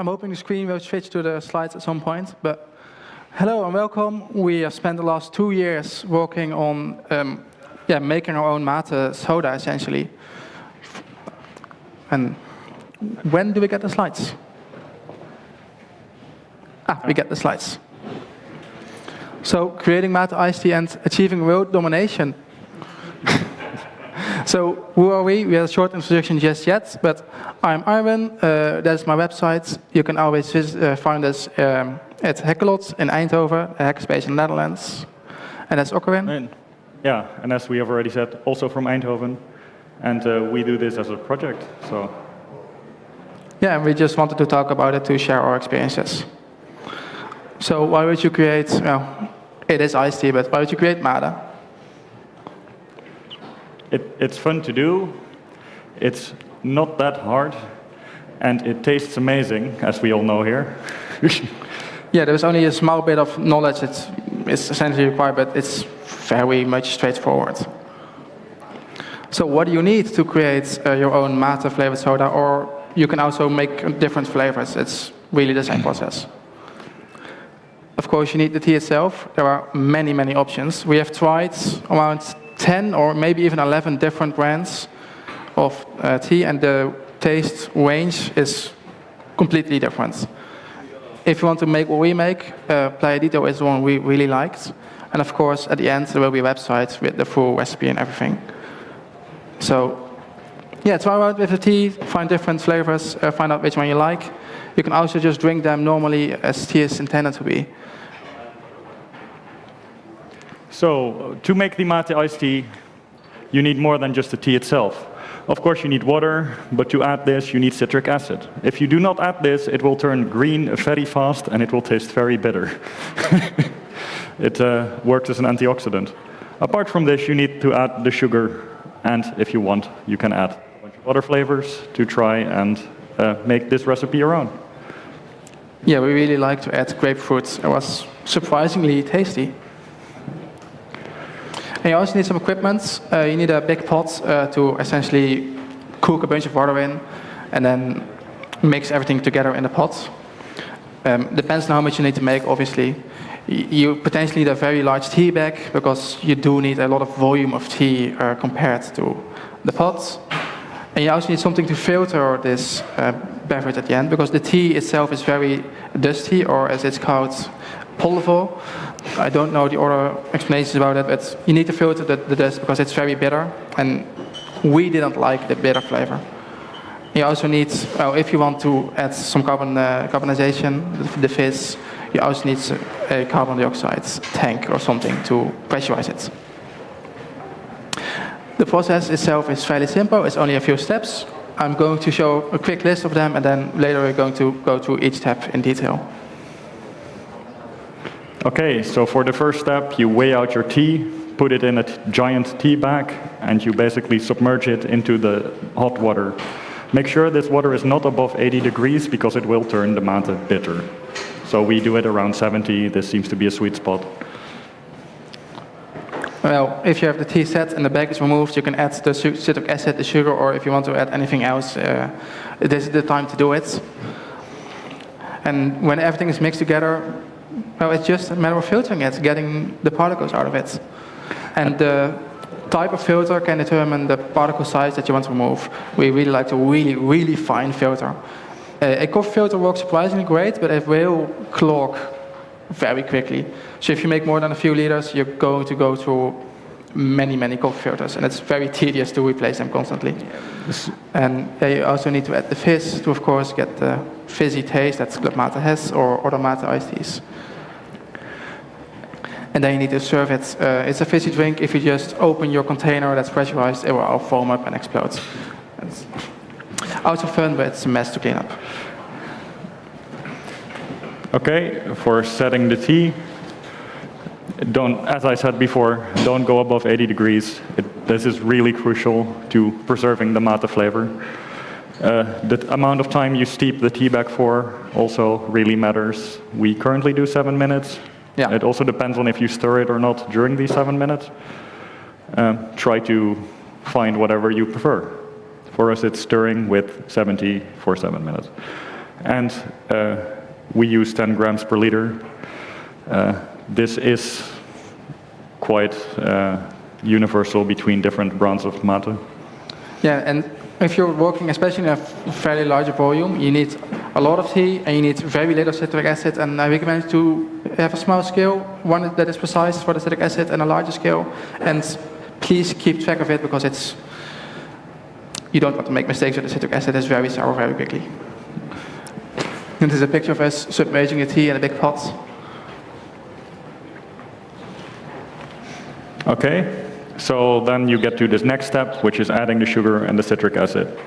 I'm hoping the screen will switch to the slides at some point. But hello and welcome. We have spent the last 2 years working on making our own mate soda, essentially. And when do we get the slides? We get the slides. So, creating mate iced tea and achieving world domination. So, who are we? We have a short introduction just yet, but I'm Arwen. That's my website. You can always find us at Hackalot in Eindhoven, a hackerspace in the Netherlands. And that's Okarin. And as we have already said, also from Eindhoven. And we do this as a project, so. Yeah, and we just wanted to talk about it to share our experiences. So why would you create, well, it is iced tea, but why would you create mate? It's fun to do, it's not that hard, and it tastes amazing, as we all know here. Yeah, there's only a small bit of knowledge that is essentially required, but it's very much straightforward. So what do you need to create your own mate flavored soda, or you can also make different flavors? It's really the same process. Of course, you need the tea itself. There are many, many options. We have tried around 10 or maybe even 11 different brands of tea, and the taste range is completely different. If you want to make what we make, Playadito is the one we really liked. And of course, at the end, there will be a website with the full recipe and everything. So, yeah, try out with the tea, find different flavors, find out which one you like. You can also just drink them normally as tea is intended to be. So, to make the mate iced tea, you need more than just the tea itself. Of course, you need water, but to add this, you need citric acid. If you do not add this, it will turn green very fast and it will taste very bitter. It works as an antioxidant. Apart from this, you need to add the sugar, and if you want, you can add a bunch of other flavors to try and make this recipe your own. Yeah, we really like to add grapefruit. It was surprisingly tasty. And you also need some equipment. You need a big pot to essentially cook a bunch of water in and then mix everything together in the pot. Depends on how much you need to make, obviously. You potentially need a very large tea bag because you do need a lot of volume of tea compared to the pot. And you also need something to filter this beverage at the end, because the tea itself is very dusty, or as it's called, pulver. I don't know the other explanations about it, but you need to filter the dust because it's very bitter, and we didn't like the bitter flavor. You also need, well, if you want to add some carbonization, the fizz, you also need a carbon dioxide tank or something to pressurize it. The process itself is fairly simple. It's only a few steps. I'm going to show a quick list of them, and then later we're going to go through each step in detail. Okay, so for the first step, you weigh out your tea, put it in a giant tea bag, and you basically submerge it into the hot water. Make sure this water is not above 80 degrees, because it will turn the mate bitter. So we do it around 70. This seems to be a sweet spot. Well, if you have the tea set and the bag is removed, you can add the citric acid, the sugar, or if you want to add anything else, this is the time to do it. And when everything is mixed together, well, it's just a matter of filtering it, getting the particles out of it. And the type of filter can determine the particle size that you want to remove. We really like to really fine filter. A coffee filter works surprisingly great, but it will clog very quickly. So if you make more than a few liters, you're going to go through many coffee filters, and it's very tedious to replace them constantly. And you also need to add the fizz to, of course, get the fizzy taste that Club Mate has, or other mate iced teas. And then you need to serve it. It's a fizzy drink. If you just open your container that's pressurized, it will all foam up and explode. It's also fun, but it's a mess to clean up. Okay, for setting the tea, as I said before, don't go above 80 degrees. This is really crucial to preserving the mate flavor. The amount of time you steep the tea bag for also really matters. We currently do 7 minutes. Yeah. It also depends on if you stir it or not during these 7 minutes. Try to find whatever you prefer. For us, it's stirring with 70 for 7 minutes. And we use 10 grams per liter. This is quite universal between different brands of mate. Yeah, and if you're working especially in a fairly large volume, you need a lot of tea and you need very little citric acid, and I recommend to have a small scale, one that is precise for the citric acid, and a larger scale, and please keep track of it because you don't want to make mistakes with the citric acid. It's very sour very quickly. And this is a picture of us submerging the tea in a big pot. Okay, so then you get to this next step, which is adding the sugar and the citric acid.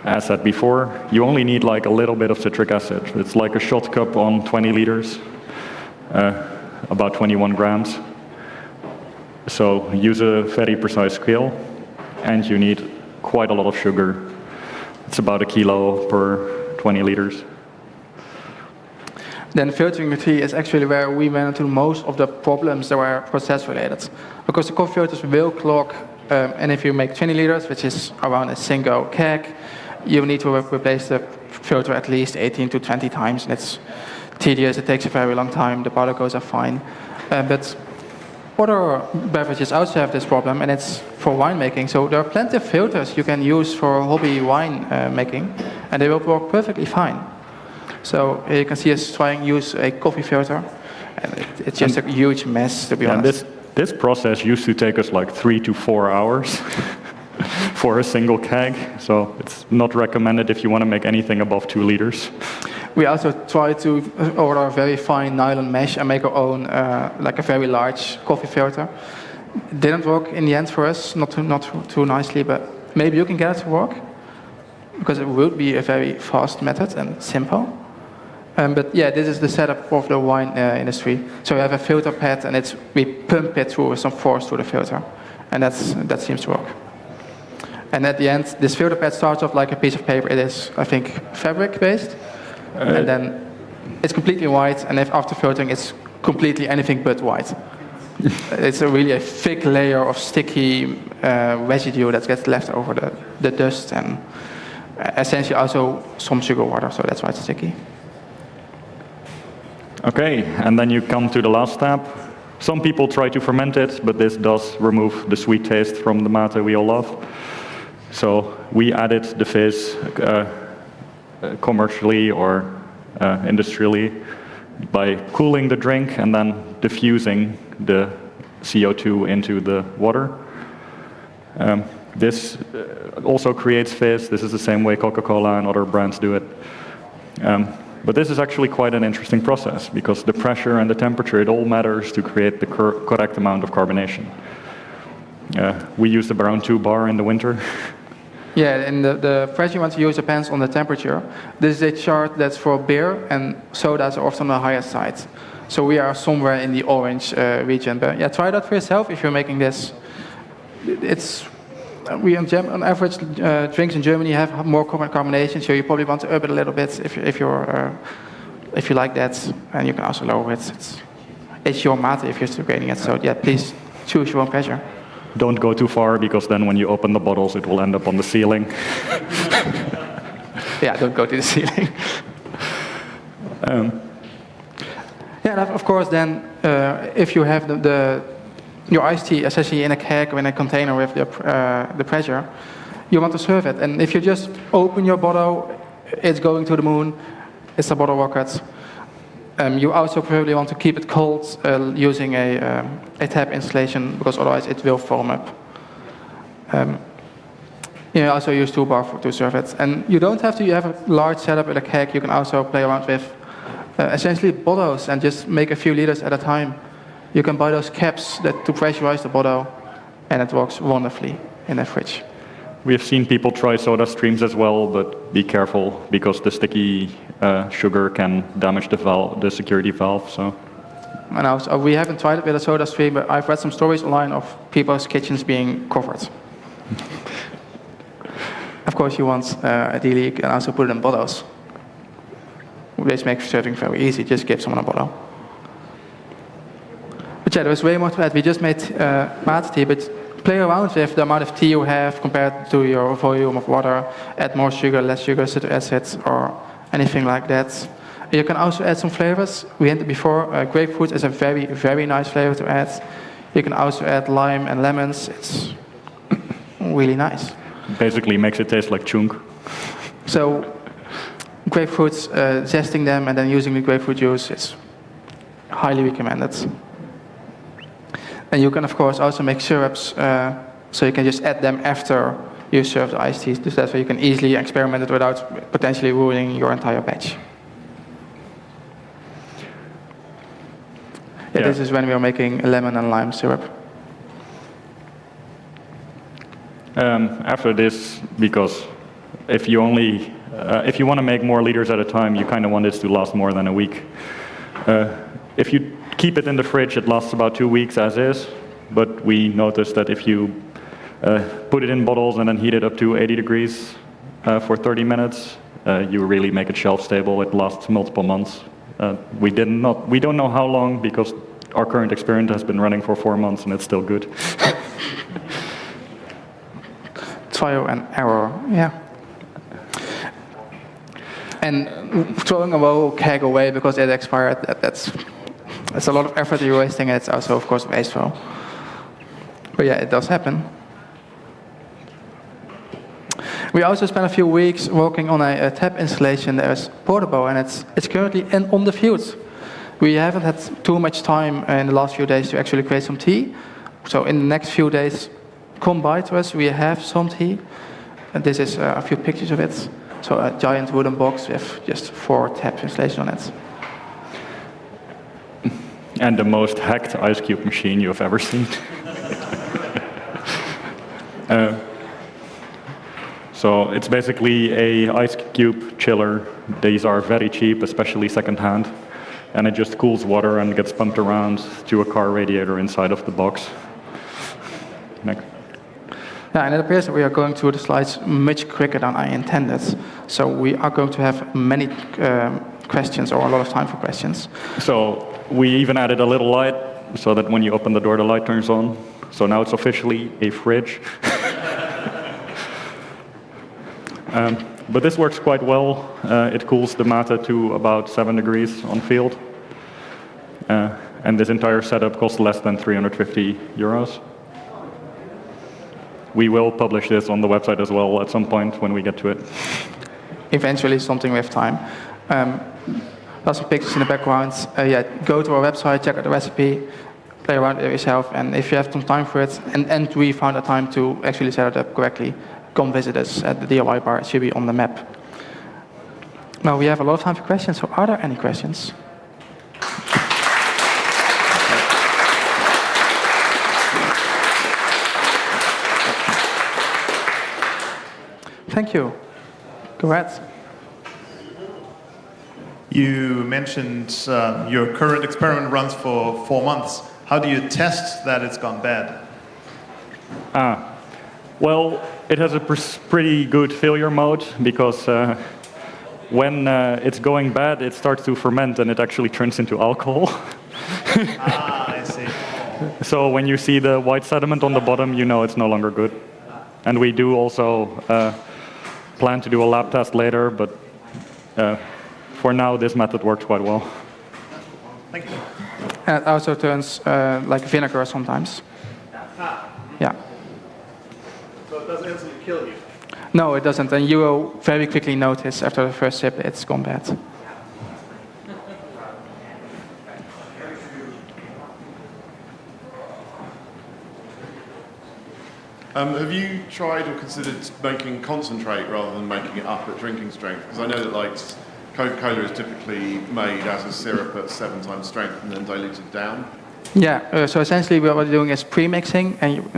As said before, you only need like a little bit of citric acid. It's like a shot cup on 20 liters, about 21 grams. So use a very precise scale, and you need quite a lot of sugar. It's about 1 kilo per 20 liters. Then filtering the tea is actually where we ran into most of the problems that were process related. Because the coffee filters will clog, and if you make 20 liters, which is around a single keg, you need to replace the filter at least 18 to 20 times, and it's tedious, it takes a very long time, the particles are fine. But other beverages also have this problem, and it's for winemaking. So there are plenty of filters you can use for hobby wine making, and they will work perfectly fine. So you can see us trying to use a coffee filter, and it's just a huge mess, to be honest. This process used to take us like 3 to 4 hours for a single keg, so it's not recommended if you want to make anything above 2 liters. We also try to order a very fine nylon mesh and make our own, like a very large coffee filter. It didn't work in the end for us, not too nicely, but maybe you can get it to work, because it would be a very fast method and simple. But yeah, this is the setup of the wine industry. So you have a filter pad, and we pump it through with some force through the filter, and that seems to work. And at the end, this filter pad starts off like a piece of paper. It is, I think, fabric-based, and then it's completely white, and if after filtering, it's completely anything but white. It's really a thick layer of sticky residue that gets left over the dust, and essentially also some sugar water, so that's why it's sticky. Okay, and then you come to the last step. Some people try to ferment it, but this does remove the sweet taste from the mate we all love. So we added the fizz commercially or industrially by cooling the drink and then diffusing the CO2 into the water. This also creates fizz. This is the same way Coca-Cola and other brands do it. But this is actually quite an interesting process, because the pressure and the temperature, it all matters to create the correct amount of carbonation. We use the around 2 bar in the winter. Yeah, and the pressure you want to use depends on the temperature. This is a chart that's for beer, and sodas are often on the higher side. So we are somewhere in the orange region. But yeah, try that for yourself if you're making this. On average, drinks in Germany have more carbonation, so you probably want to up it a little bit if you like that, and you can also lower it. It's your mate if you're still grading it. So yeah, please choose your own pressure. Don't go too far, because then when you open the bottles, it will end up on the ceiling. Yeah, don't go to the ceiling. Yeah, and of course, then if you have your iced tea, especially in a keg or in a container with the pressure, you want to serve it. And if you just open your bottle, it's going to the moon. It's a bottle rocket. You also probably want to keep it cold using a tap installation, because otherwise it will foam up. You also use 2 bar to serve it. And you don't have to have a large setup with a keg. You can also play around with essentially bottles and just make a few liters at a time. You can buy those caps to pressurize the bottle, and it works wonderfully in the fridge. We have seen people try soda streams as well, but be careful, because the sticky sugar can damage the security valve. So. And also, we haven't tried it with a soda stream, but I've read some stories online of people's kitchens being covered. Of course, you want, ideally, you can also put it in bottles. Which makes serving very easy. Just give someone a bottle. But yeah, there was way more to add. We just made mate tea, but play around with the amount of tea you have compared to your volume of water. Add more sugar, less sugar, citric acid, or anything like that. You can also add some flavors. We hinted before, grapefruit is a very, very nice flavor to add. You can also add lime and lemons. It's really nice. Basically makes it taste like chunk. So grapefruits, zesting them and then using the grapefruit juice is highly recommended. And you can, of course, also make syrups, so you can just add them after you serve the iced tea. So that way you can easily experiment it without potentially ruining your entire batch. Yeah, this is when we are making lemon and lime syrup. After this, because if you want to make more liters at a time, you kind of want this to last more than a week. If you keep it in the fridge, it lasts about 2 weeks as is, but we noticed that if you put it in bottles and then heat it up to 80 degrees for 30 minutes, you really make it shelf stable. It lasts multiple months. We don't know how long, because our current experiment has been running for 4 months and it's still good. Trial and error, yeah. And throwing a whole keg away because it expired, that's a lot of effort you're wasting, and it's also, of course, wasteful. But yeah, it does happen. We also spent a few weeks working on a tap installation that is portable, and it's currently on the field. We haven't had too much time in the last few days to actually create some tea. So in the next few days, come by to us. We have some tea. And this is a few pictures of it. So a giant wooden box with just 4 tap installations on it. And the most hacked ice cube machine you've ever seen. So it's basically a ice cube chiller. These are very cheap, especially secondhand. And it just cools water and gets pumped around to a car radiator inside of the box. Next. Yeah, and it appears that we are going through the slides much quicker than I intended. So we are going to have many questions, or a lot of time for questions. So we even added a little light so that when you open the door, the light turns on. So now it's officially a fridge. But this works quite well. It cools the mate to about 7 degrees on field. And this entire setup costs less than 350 euros. We will publish this on the website as well at some point when we get to it. Eventually, something with time. There's some pictures in the background. Yeah, go to our website, check out the recipe, play around with it yourself, and if you have some time for it, and we found a time to actually set it up correctly, come visit us at the DIY bar. It should be on the map. Now we have a lot of time for questions, so are there any questions? Thank you. Go ahead. You mentioned your current experiment runs for 4 months. How do you test that it's gone bad? Well, it has a pretty good failure mode, because when it's going bad, it starts to ferment and it actually turns into alcohol. I see. So when you see the white sediment on the bottom, you know it's no longer good. And we do also plan to do a lab test later, but for now, this method works quite well. Thank you. And it also turns like vinegar sometimes. Yeah. So it doesn't instantly kill you? No, it doesn't, and you will very quickly notice after the first sip it's gone bad. Have you tried or considered making concentrate rather than making it up at drinking strength? Because I know that like Coca-Cola is typically made as a syrup at 7 times strength and then diluted down. Yeah, so essentially what we're doing is pre-mixing, and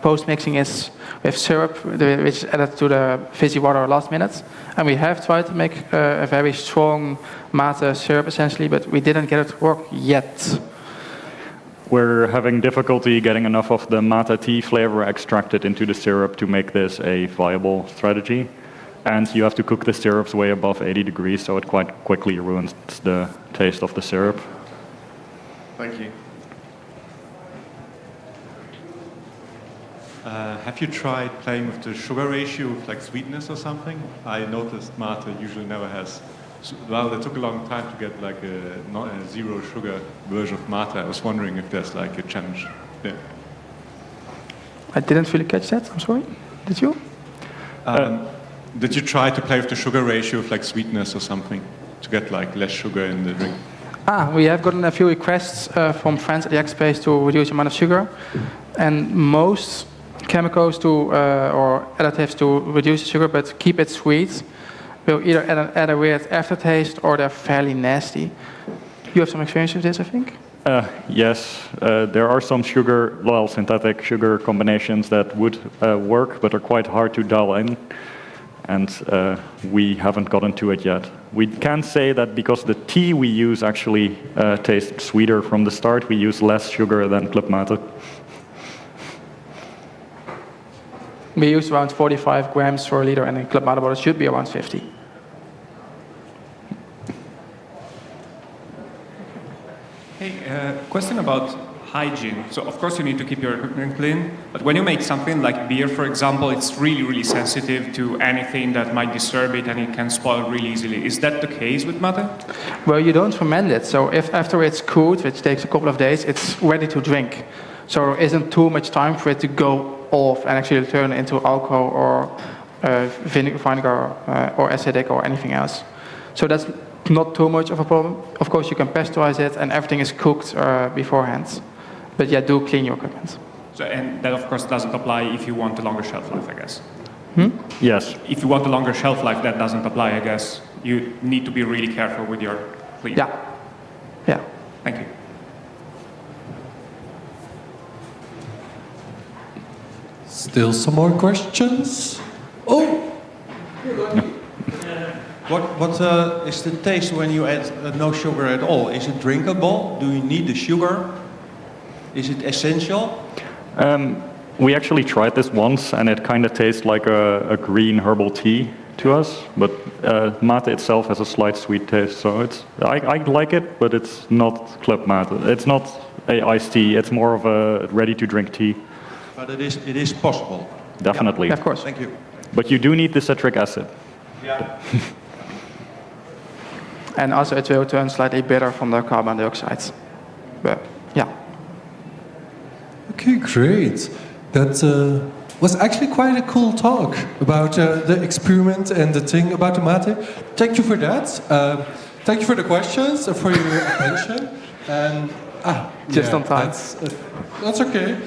post-mixing is with syrup, which is added to the fizzy water last minute. And we have tried to make a very strong mate syrup essentially, but we didn't get it to work yet. We're having difficulty getting enough of the mate tea flavor extracted into the syrup to make this a viable strategy. And you have to cook the syrups way above 80 degrees, so it quite quickly ruins the taste of the syrup. Thank you. Have you tried playing with the sugar ratio, with like sweetness or something? I noticed mate usually never has Well, it took a long time to get like a zero sugar version of mate. I was wondering if there's like a challenge there. I didn't really catch that. I'm sorry. Did you? Did you try to play with the sugar ratio of like sweetness or something to get like less sugar in the drink? We have gotten a few requests from friends at the X Space to reduce the amount of sugar, and most chemicals or additives to reduce the sugar but keep it sweet will either add a weird aftertaste or they're fairly nasty. You have some experience with this, I think? Yes, there are some synthetic sugar combinations that would work, but are quite hard to dial in, and we haven't gotten to it yet. We can say that because the tea we use actually tastes sweeter from the start, we use less sugar than Club Mate. We use around 45 grams per liter, and in Club Mate bottle it should be around 50. Hey, question about hygiene. So of course you need to keep your equipment clean, but when you make something like beer, for example, it's really, really sensitive to anything that might disturb it and it can spoil really easily. Is that the case with mate? Well, you don't ferment it, so if after it's cooled, which takes a couple of days, it's ready to drink. So there isn't too much time for it to go off and actually turn into alcohol or vinegar or acidic or anything else. So that's not too much of a problem. Of course, you can pasteurize it and everything is cooked beforehand. But yeah, do clean your equipment. So, and that of course doesn't apply if you want a longer shelf life, I guess. Yes. If you want a longer shelf life, that doesn't apply, I guess. You need to be really careful with your clean. Yeah. Yeah. Thank you. Still some more questions? Oh! What is the taste when you add no sugar at all? Is it drinkable? Do you need the sugar? Is it essential? We actually tried this once, and it kind of tastes like a green herbal tea to us. But mate itself has a slight sweet taste, so I like it, but it's not Club Mate. It's not a iced tea. It's more of a ready-to-drink tea. But it is possible. Definitely. Yeah, of course. Thank you. But you do need the citric acid. Yeah. And also it will turn slightly bitter from the carbon dioxide. But yeah. Okay, great. That was actually quite a cool talk about the experiment and the thing about the mate. Thank you for that. Thank you for the questions and for your attention. And Just on time. That's okay.